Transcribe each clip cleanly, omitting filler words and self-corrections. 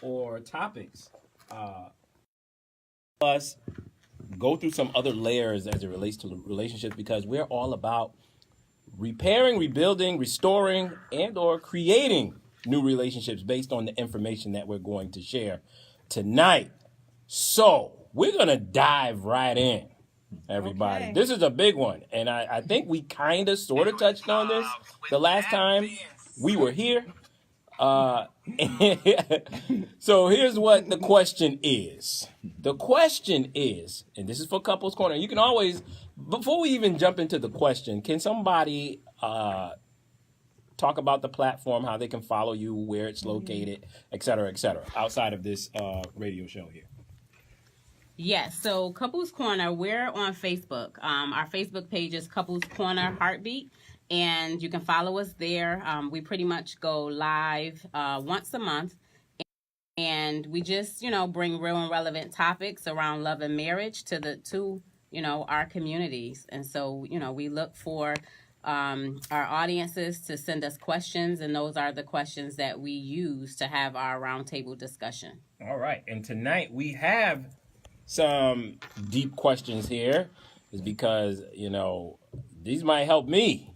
or topics. Plus, go through some other layers as it relates to relationships because we're all about repairing, rebuilding, restoring, and or creating new relationships based on the information that we're going to share tonight. So we're going to dive right in, everybody. Okay. This is a big one, and I think we kind of sort of touched on this the last time we were here. So here's what the question is. The question is, and this is for Couples Corner. You can always, before we even jump into the question, can somebody talk about the platform, how they can follow you, where it's located, et cetera, outside of this radio show here? Yes, so Couples Corner, we're on Facebook. Our Facebook page is Couples Corner Heartbeat, and you can follow us there. We pretty much go live once a month, and we just, bring real and relevant topics around love and marriage to our communities. And so, we look for our audiences to send us questions, and those are the questions that we use to have our roundtable discussion. All right, and tonight we have some deep questions here, is because these might help me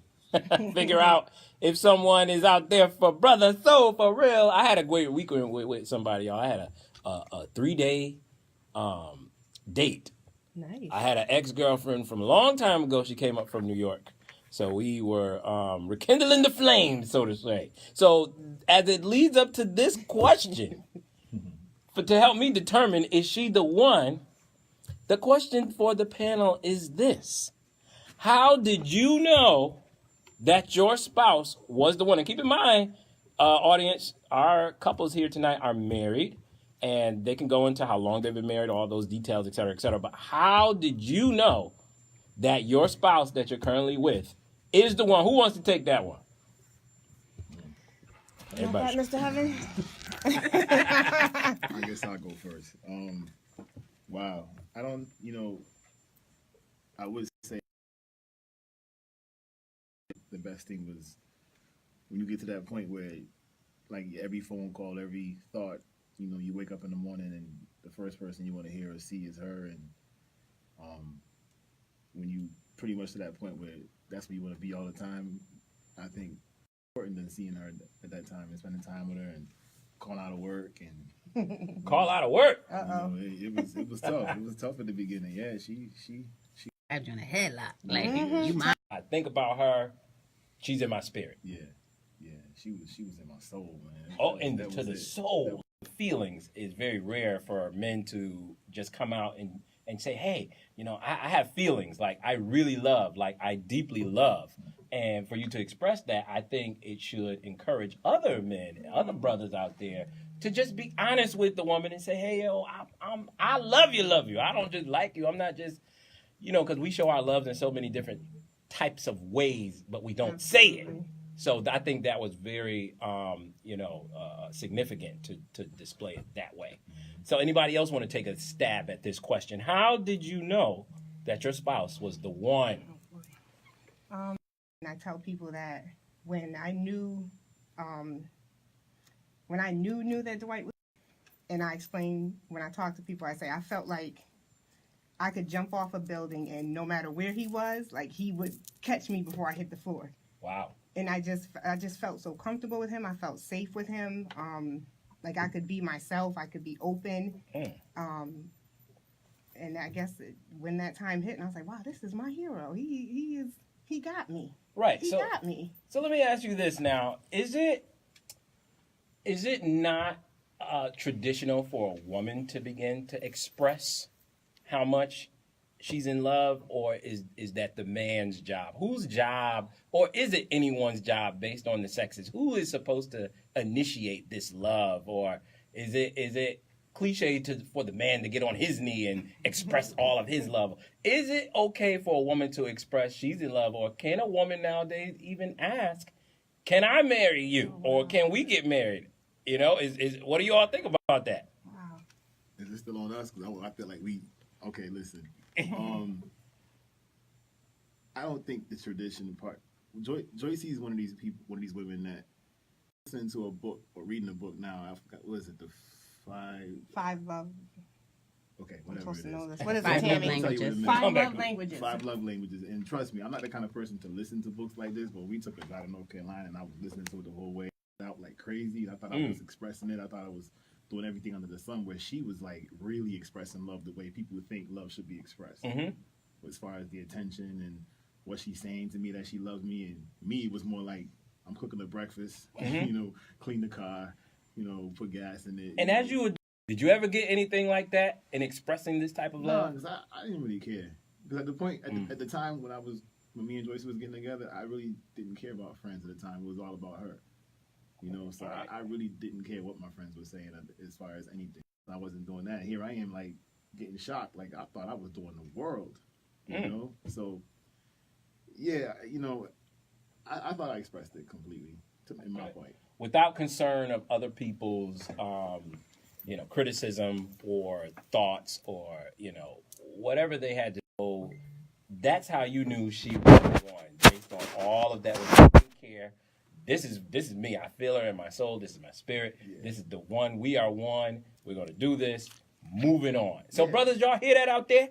figure out if someone is out there for brother. So for real, I had a great weekend with somebody. I had a 3-day date. Nice. I had an ex-girlfriend from a long time ago. She came up from New York. So we were rekindling the flames, so to say. So as it leads up to this question, to help me determine, is she the one? The question for the panel is this. How did you know that your spouse was the one? And keep in mind, audience, our couples here tonight are married, and they can go into how long they've been married, all those details, et cetera, et cetera. But how did you know that your spouse that you're currently with is the one? Who wants to take that one? Everybody. Mr. Heaven? I guess I'll go first. Wow. I don't, I would say the best thing was when you get to that point where, like, every phone call, every thought, you wake up in the morning and the first person you want to hear or see is her. And when you pretty much to that point where that's where you want to be all the time, I think important than seeing her at that time and spending time with her and calling out of work and call out of work. It was tough. It was tough at the beginning. Yeah, she I've done a headlock. Like you might. I think about her. She's in my spirit. Yeah. She was in my soul, man. Oh, and to the soul. Feelings is very rare for men to just come out and say, hey, I have feelings, like I really love, like I deeply love. And for you to express that, I think it should encourage other men, other brothers out there to just be honest with the woman and say, hey, yo, I love you. I don't just like you. I'm not just, because we show our love in so many different types of ways, but we don't say it. So I think that was very, significant to display it that way. So anybody else want to take a stab at this question? How did you know that your spouse was the one? And I tell people that when I knew that Dwight was, and I explain when I talk to people, I say I felt like I could jump off a building and no matter where he was, like he would catch me before I hit the floor. Wow. And I just felt so comfortable with him. I felt safe with him. Like I could be myself. I could be open. And I guess when that time hit, and I was like, wow, this is my hero. He got me. Right. He got me. So let me ask you this now. Is it not traditional for a woman to begin to express how much she's in love, or is that the man's job? Whose job, or is it anyone's job based on the sexes? Who is supposed to initiate this love, or is it cliche for the man to get on his knee and express all of his love? Is it okay for a woman to express she's in love, or can a woman nowadays even ask, can I marry you, or can we get married? Is what do you all think about that? Wow. Is it still on us? Because I feel like okay, listen. I don't think the tradition part. Joycey is one of these people, one of these women that listening to a book or reading a book now. I forgot, what is it? The Five love. Okay, I'm whatever supposed it to know is. this. What is it, Five love Tammy? languages. Five Come back love to me. languages. 5 love languages. And trust me, I'm not the kind of person to listen to books like this, but we took it out of North Carolina and I was listening to it the whole way out like crazy. I thought I was expressing it. I thought I was doing everything under the sun, where she was like really expressing love the way people would think love should be expressed. As far as the attention and what she's saying to me, that she loves me, and me was more like, I'm cooking her breakfast, you know, clean the car, you know, put gas in it. And as you would, did you ever get anything like that in expressing this type of love? because I didn't really care. Because at the point, at the time when me and Joyce was getting together, I really didn't care about friends at the time. It was all about her. You know, so I really didn't care what my friends were saying as far as anything. I wasn't doing that. Here I am, like, getting shocked. Like, I thought I was doing the world, you know? So, yeah, you know, I thought I expressed it completely, in my point. Without concern of other people's, you know, criticism or thoughts or, you know, whatever they had to know, that's how you knew she was the one, based on all of that. You didn't care. This is me. I feel her in my soul. This is my spirit. Yeah. This is the one. We are one. We're going to do this. Moving on. So, brothers, y'all hear that out there?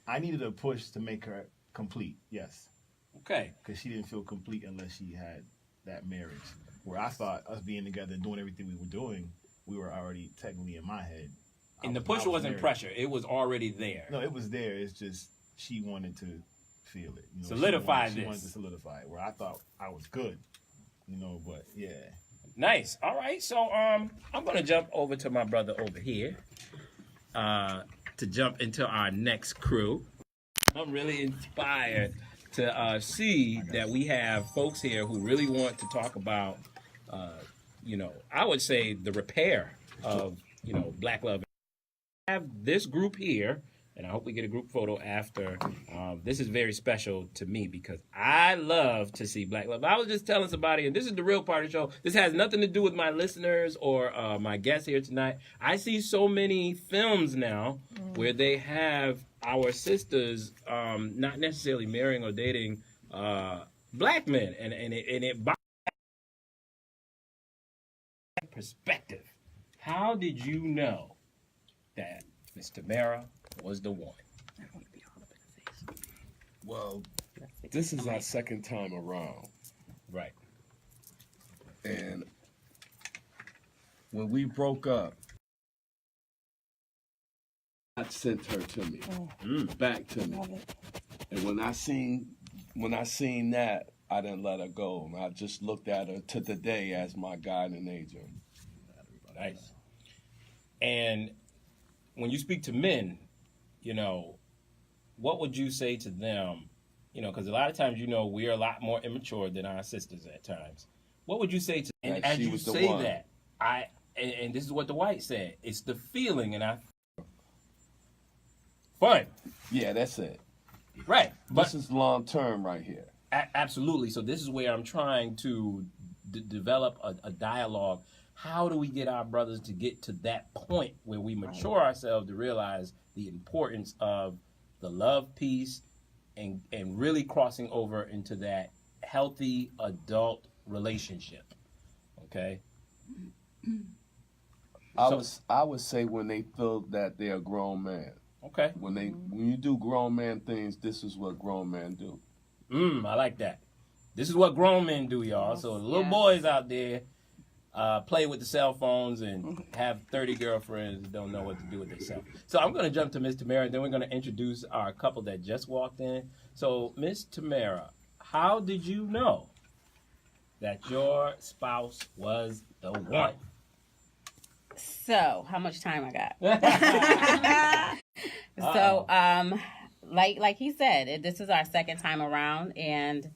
I needed a push to make her complete, yes. Okay. Because she didn't feel complete unless she had that marriage. Where I thought us being together and doing everything we were doing, we were already technically in my head. And the push wasn't married. Pressure. It was already there. No, it was there. It's just she wanted to feel it. You know, solidify she wanted to solidify it. Where I thought I was good. You know, but yeah. Nice. All right. So I'm gonna jump over to my brother over here to jump into our next crew. I'm really inspired to see that we have folks here who really want to talk about, you know, I would say the repair of, you know, black love. I have this group here, and I hope we get a group photo after. This is very special to me because I love to see black love. I was just telling somebody, and this is the real part of the show. This has nothing to do with my listeners or my guests here tonight. I see so many films now where they have our sisters not necessarily marrying or dating black men, and it perspective. How did you know that Miss Tamara was the one? Well, this is our second time around. Right. And when we broke up, God sent her to me, back to me. And when I seen that, I didn't let her go. And I just looked at her to the day as my guiding angel. Nice. And when you speak to men, you know, what would you say to them? You know, because a lot of times, you know, we're a lot more immature than our sisters at times. What would you say to them? And as you say that, and this is what the white said, it's the feeling, and fun. Yeah, that's it. Right. But this is long term right here. Absolutely. So this is where I'm trying to develop a dialogue. How do we get our brothers to get to that point where we mature ourselves to realize the importance of the love piece and really crossing over into that healthy adult relationship? Okay. I would say when they feel that they're a grown man. Okay. When you do grown man things, this is what grown men do. I like that. This is what grown men do, y'all. So the little boys out there play with the cell phones and have 30 girlfriends and don't know what to do with themselves. So I'm going to jump to Miss Tamara, and then we're going to introduce our couple that just walked in. So, Miss Tamara, how did you know that your spouse was the one? So, how much time I got? So, like he said, this is our second time around, and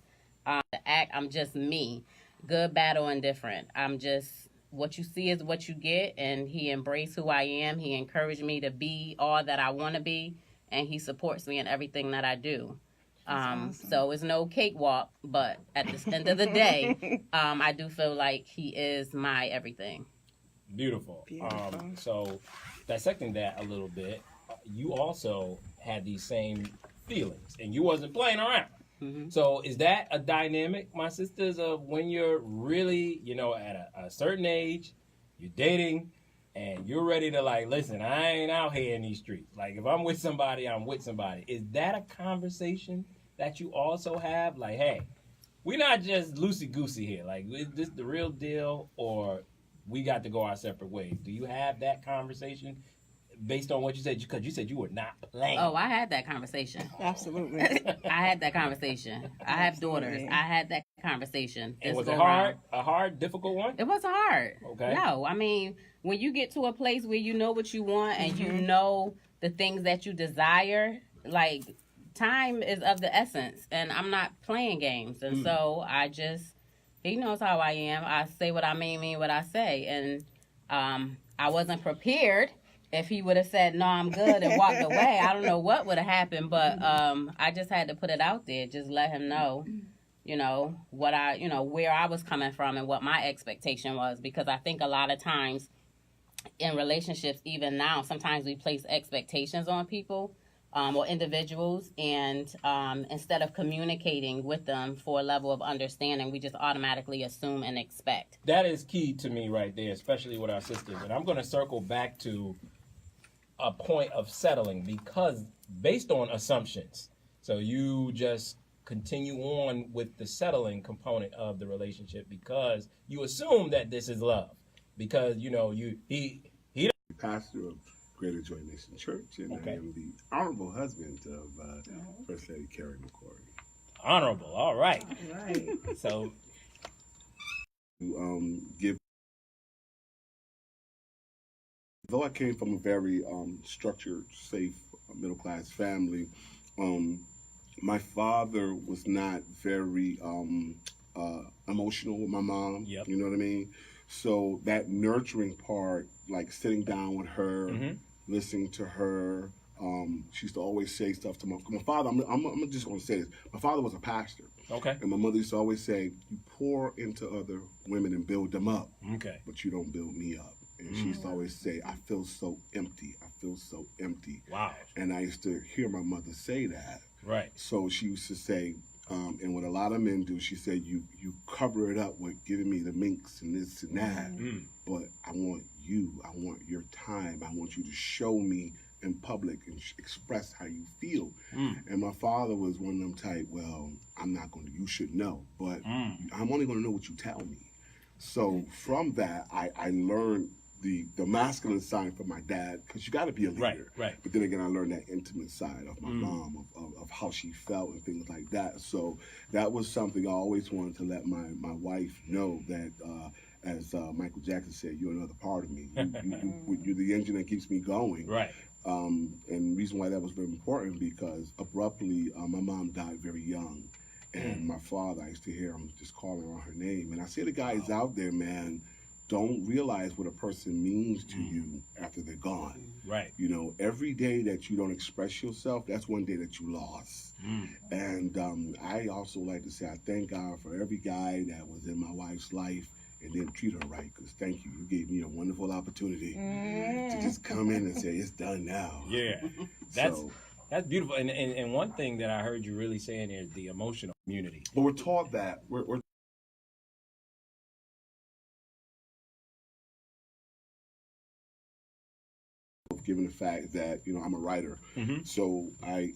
I'm just me. Good, bad, or indifferent. I'm just, what you see is what you get, and he embraced who I am. He encouraged me to be all that I want to be, and he supports me in everything that I do. Awesome. So it's no cakewalk, but at the end of the day, I do feel like he is my everything. Beautiful. So dissecting that a little bit, you also had these same feelings, and you wasn't playing around. So is that a dynamic, my sisters, of when you're really, at a certain age, you're dating, and you're ready to like, listen, I ain't out here in these streets. Like, if I'm with somebody, I'm with somebody. Is that a conversation that you also have? Like, hey, we're not just loosey-goosey here. Like, is this the real deal, or we got to go our separate ways? Do you have that conversation based on what you said? Because you said you were not playing. Oh, I had that conversation. Absolutely. I had that conversation. I have daughters. I had that conversation. And was This it go hard? round. A hard, difficult one? It wasn't hard. Okay. No, I mean, when you get to a place where you know what you want and you know the things that you desire, like, time is of the essence, and I'm not playing games. And so I just, he knows how I am. I say what I mean what I say. And I wasn't prepared. If he would have said, no, I'm good, and walked away, I don't know what would have happened. But I just had to put it out there, just let him know, what where I was coming from and what my expectation was. Because I think a lot of times in relationships, even now, sometimes we place expectations on people or individuals, and instead of communicating with them for a level of understanding, we just automatically assume and expect. That is key to me right there, especially with our sisters. And I'm going to circle back to a point of settling, because based on assumptions, so you just continue on with the settling component of the relationship because you assume that this is love, because he pastor of Greater Joy Nation Church, and I am the honorable husband of First Lady Carrie McCory. Honorable, all right. Right. So Give. Though I came from a very structured, safe, middle-class family, my father was not very emotional with my mom. Yep. You know what I mean? So that nurturing part, like sitting down with her, listening to her, she used to always say stuff to my father. I'm just going to say this. My father was a pastor. okay. And my mother used to always say, you pour into other women and build them up, Okay. but you don't build me up. And she used to always say, I feel so empty. I feel so empty. Wow. And I used to hear my mother say that. Right. So she used to say, and what a lot of men do, she said, you cover it up with giving me the minks and this and that. But I want you. I want your time. I want you to show me in public and express how you feel. And my father was one of them type, well, I'm not going to, you should know, but I'm only going to know what you tell me. So from that, I learned the masculine side from my dad, because you got to be a leader. Right. But then again, I learned that intimate side of my mom, of how she felt and things like that. So that was something I always wanted to let my wife know, that as Michael Jackson said, you're another part of me. You're the engine that keeps me going. Right. And the reason why that was very important, because abruptly my mom died very young. And my father, I used to hear him just calling her her name. And I say to guys out there, man, don't realize what a person means to you after they're gone. Right. Every day that you don't express yourself, that's one day that you lost. And I also like to say I thank God for every guy that was in my wife's life and didn't treat her right, because thank you. You gave me a wonderful opportunity to just come in and say, it's done now. Yeah. That's beautiful. And one thing that I heard you really saying is the emotional community. But we're taught that. We're given the fact that I'm a writer, so I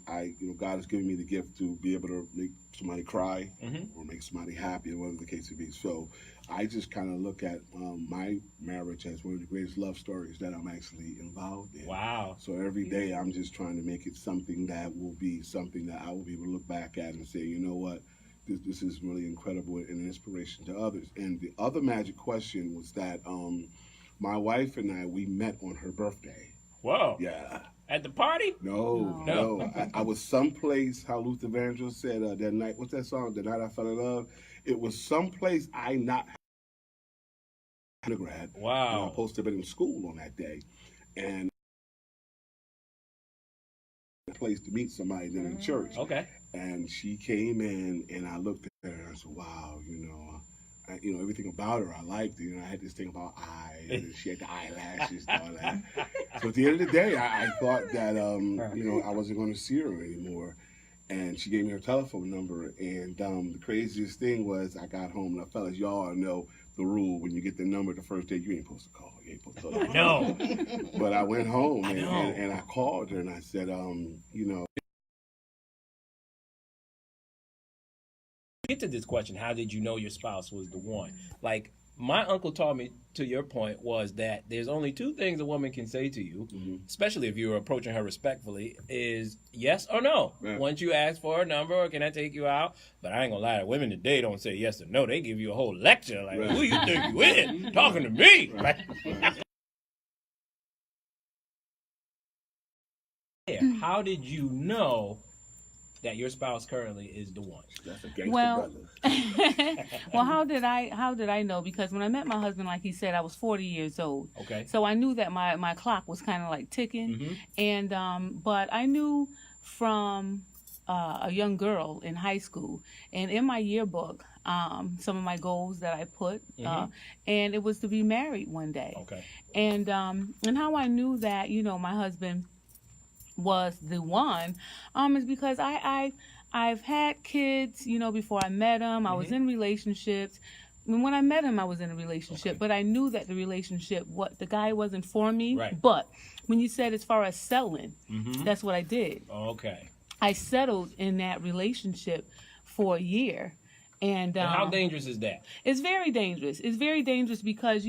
God has given me the gift to be able to make somebody cry or make somebody happy, or whatever the case may be. So I just kind of look at my marriage as one of the greatest love stories that I'm actually involved in. Wow. So every day I'm just trying to make it something that will be something that I will be able to look back at and say, you know what, this is really incredible and an inspiration to others. And the other magic question was that my wife and we met on her birthday. Whoa. Yeah. At the party? No. I was someplace, how Luther Vandross said that night, what's that song, The Night I Fell in Love? It was someplace I not undergrad. Wow. And I was supposed to have been in school on that day. And a place to meet somebody then in church. Okay. And she came in, and I looked at her and I said, wow, everything about her I liked. I had this thing about eyes, and she had the eyelashes and all that. So at the end of the day, I thought that I wasn't going to see her anymore. And she gave me her telephone number. And the craziest thing was I got home, and fellas, y'all know the rule. When you get the number the first day, you ain't supposed to call. You ain't supposed to call. No. But I went home, and I called her, and I said, Get to this question, how did you know your spouse was the one? Like, my uncle taught me, to your point, was that there's only two things a woman can say to you, especially if you're approaching her respectfully, is yes or no. Yeah. Once you ask for a number or can I take you out, but I ain't gonna lie, women today don't say yes or no. They give you a whole lecture like, who you think you is? Talking to me. Right. How did you know that your spouse currently is the one? That's a gangster Well, brother. well, how did I know? Because when I met my husband, like he said, I was 40 years old. Okay. So I knew that my clock was kind of like ticking, and but I knew from a young girl in high school, and in my yearbook, some of my goals that I put, and it was to be married one day. Okay. And how I knew that, my husband was the one, is because I've had kids, before I met him. I was in relationships. When I met him, I was in a relationship, but I knew that the relationship, the guy wasn't for me. Right. But when you said as far as selling, that's what I did. Okay. I settled in that relationship for a year. And how dangerous is that? It's very dangerous. It's very dangerous because,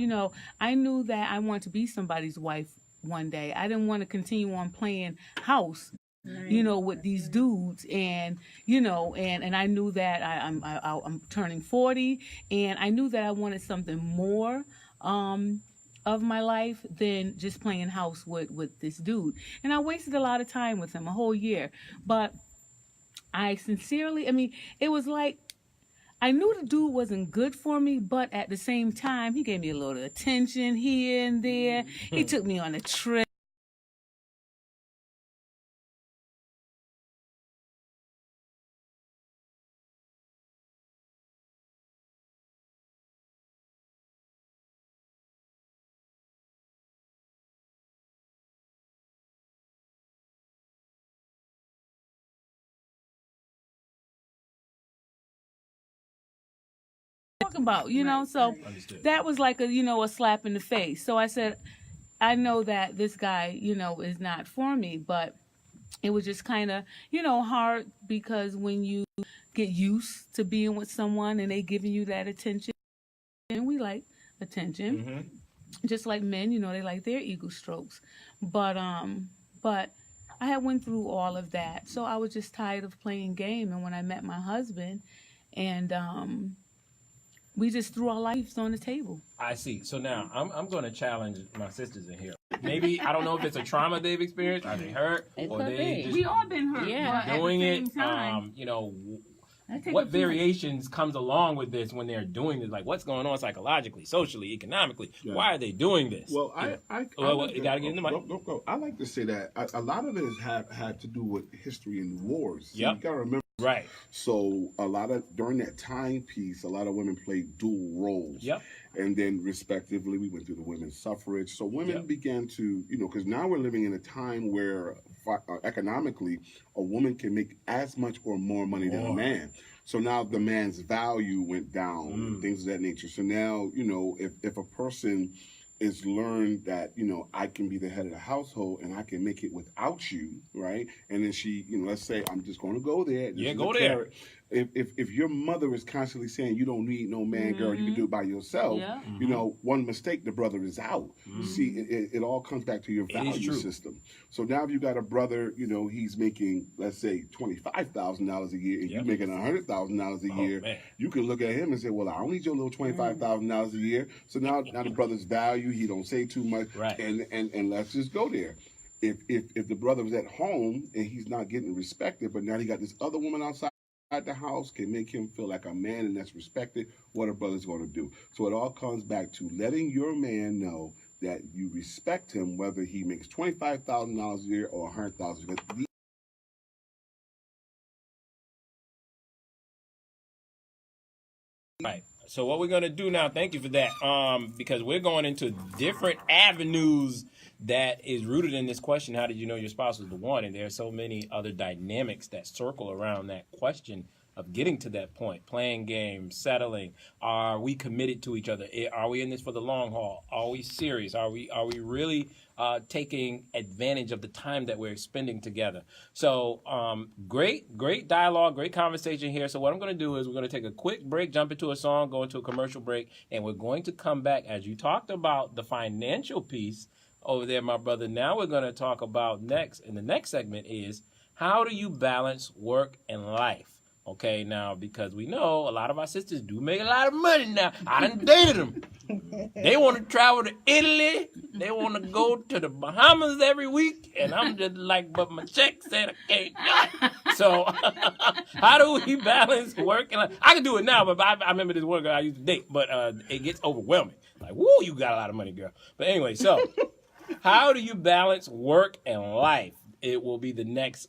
I knew that I wanted to be somebody's wife one day. I didn't want to continue on playing house, with these dudes, and and I knew that I'm turning 40, and I knew that I wanted something more of my life than just playing house with this dude. And I wasted a lot of time with him, a whole year. But I sincerely, it was like I knew the dude wasn't good for me, but at the same time, he gave me a little attention here and there. He took me on a trip. About, so Understood. that was like a slap in the face. So I said, I know that this guy, is not for me, but it was just kind of, hard because when you get used to being with someone and they giving you that attention, and we like attention, just like men, they like their ego strokes, but I had went through all of that, so I was just tired of playing game. And when I met my husband, and we just threw our lives on the table. I see. So now I'm going to challenge my sisters in here. Maybe, I don't know if it's a trauma they've experienced, are they hurt, It or could they be. just We all been hurt, Yeah. but at doing the it. same time, What variations comes along with this when they're doing this? Like, what's going on psychologically, socially, economically? Yeah. Why are they doing this? Well, You gotta get in the mic. Go. I like to say that a lot of it has had to do with history and wars. So Yep. You gotta remember. Right. So during that timepiece, a lot of women played dual roles. Yep. And then respectively, we went through the women's suffrage. So women Yep. began to, because now we're living in a time where economically, a woman can make as much or more money than a man. So now the man's value went down and things of that nature. So now, if a person is learned that, I can be the head of the household and I can make it without you, right? And then she, let's say I'm just going to go there. This is go a there. carrot. If your mother is constantly saying you don't need no man, girl, you can do it by yourself, Yeah. one mistake, the brother is out. See, it all comes back to your It is value true. system. So now if you got a brother, he's making, let's say, $25,000 a year, and Yep. you making $100,000 a year, man. you can look at him and say, well, I don't need your little $25,000 a year. So now the brother's value, he don't say too much, Right. and let's just go there. If the brother was at home and he's not getting respected, but now he got this other woman outside the house, can make him feel like a man and that's respected, what a brother's going to do. So it all comes back to letting your man know that you respect him, whether he makes $25,000 a year or $100,000 a year. Right. So what we're going to do now, thank you for that, because we're going into different avenues that is rooted in this question, how did you know your spouse was the one? And there are so many other dynamics that circle around that question of getting to that point, playing games, settling. Are we committed to each other? Are we in this for the long haul? Are we serious? Are we really taking advantage of the time that we're spending together? So great dialogue, great conversation here. So what I'm going to do is we're going to take a quick break, jump into a song, go into a commercial break, and we're going to come back. As you talked about the financial piece over there, my brother, now we're going to talk about in the next segment is how do you balance work and life? Okay, now, because we know a lot of our sisters do make a lot of money now. I done dated them. They want to travel to Italy. They want to go to the Bahamas every week. And I'm just like, but my check said I can't do it. So how do we balance work and life? I can do it now, but I remember this one girl I used to date. But it gets overwhelming. Like, woo, you got a lot of money, girl. But anyway, so how do you balance work and life? It will be the next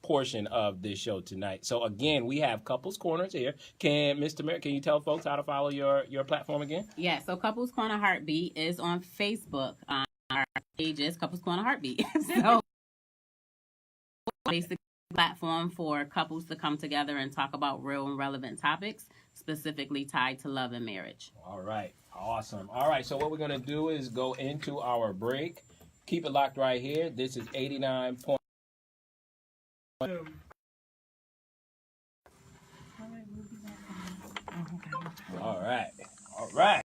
portion of this show tonight. So again, we have Couples Corners here. Mr. Merrick, can you tell folks how to follow your platform again? Yeah, so Couples Corner Heartbeat is on Facebook. Our page is Couples Corner Heartbeat. So basically a platform for couples to come together and talk about real and relevant topics, specifically tied to love and marriage. All right, awesome. All right, so what we're going to do is go into our break. Keep it locked right here. This is 89. All right.